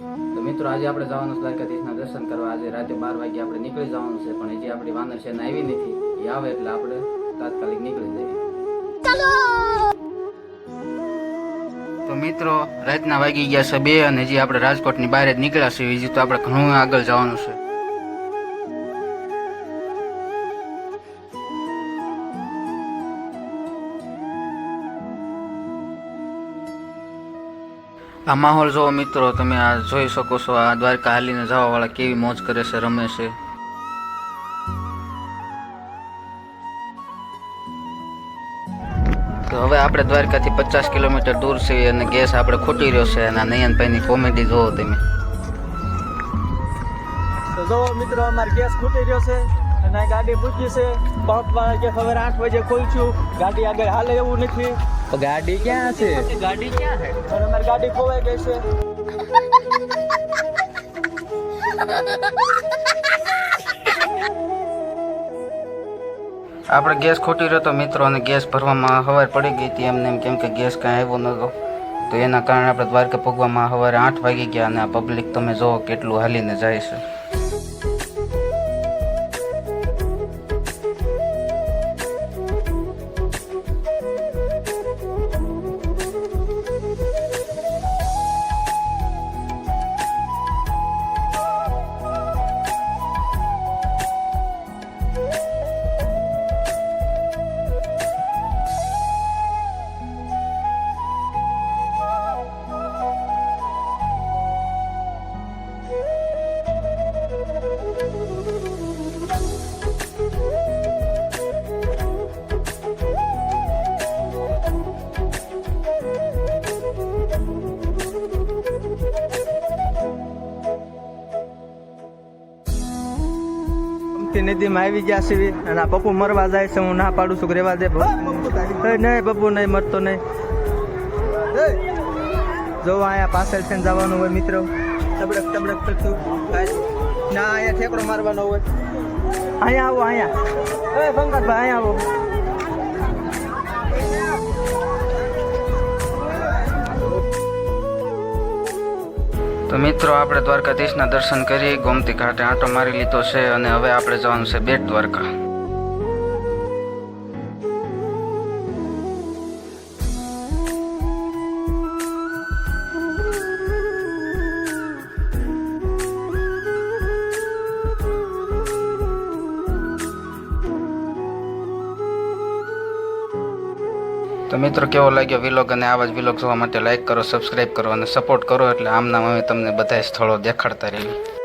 તો મિત્રો આજે આપણે જવાનું છે દ્વારકાધીશના દર્શન કરવા। આજે રાતે 12 વાગે આપણે નીકળી જવાનું છે, પણ હજી આપણી વાનર સેના આવી નથી। એ આવે એટલે આપણે તાત્કાલિક નીકળી જઈએ। તો મિત્રો રાતના વાગી ગયા છે 2 અને હજી આપણે રાજકોટની બહાર જ નીકળ્યા છીએ। હજી તો આપણે ઘણું આગળ જવાનું છે। આ માહોલ જોવો મિત્રો, તમે આ જોઈ શકો છો। આ દ્વારકા હાલીને જવા વાળા કેવી મોજ કરે છે, રમે છે। તો હવે આપણે દ્વારકાથી 50 કિલોમીટર દૂર છીએ અને ગેસ આપણે ખૂટી રહ્યો છે। અને નયનભાઈની કોમેડી જોવો તમે। તો જો મિત્રો અમાર ગેસ ખૂટી રહ્યો છે અને ગાડી પૂછી છે પંપ વાળા કે સવારે 8 વાગે ખોલશું, ગાડી આગળ હાલે એવું નથી। તો ગાડી ક્યાં છે? ગાડી ક્યાં છે? અને અમારી ગાડી ખોવાઈ ગઈ છે। આપણે ગેસ ખોટી રહ્યો તો મિત્રો, અને ગેસ ભરવામાં સવાર પડી ગઈ હતી એમને એમ, કેમ કે ગેસ કાંઈ આવ્યો નહોતો। તો એના કારણે આપણે દ્વારકા પહોંચવામાં સવારે 8 વાગી ગયા અને આ પબ્લિક તમે જુઓ કેટલું હાલીને જાય છે। નદીમાં આવી ગયા છે અને આ પપ્પુ મરવા જાય છે। હું ના પાડું છું કે રેવા દે। નહીં પપ્પુ નહીં, મરતો નહીં। જો અહીંયા પાછળ છે જવાનું હોય મિત્રો, તબડક તબડક કરતું ના, અહીંયા ઠેકડો મારવાનો હોય। અહીંયા આવો, અહીંયા એ પંકજભાઈ અહીંયા આવો। તો મિત્રો આપણે દ્વારકાધીશના દર્શન કરી ગોમતી ઘાટે આંટો મારી લીધો છે અને હવે આપણે જવાનું છે બેટ દ્વારકા। તો મિત્રો કેવો લાગ્યો વિલોગ, અને આવા જ વિલોગ જોવા માટે લાઈક કરો, સબસ્ક્રાઈબ કરો અને સપોર્ટ કરો, એટલે આમના અમે તમને બધા સ્થળો દેખાડતા રહીએ।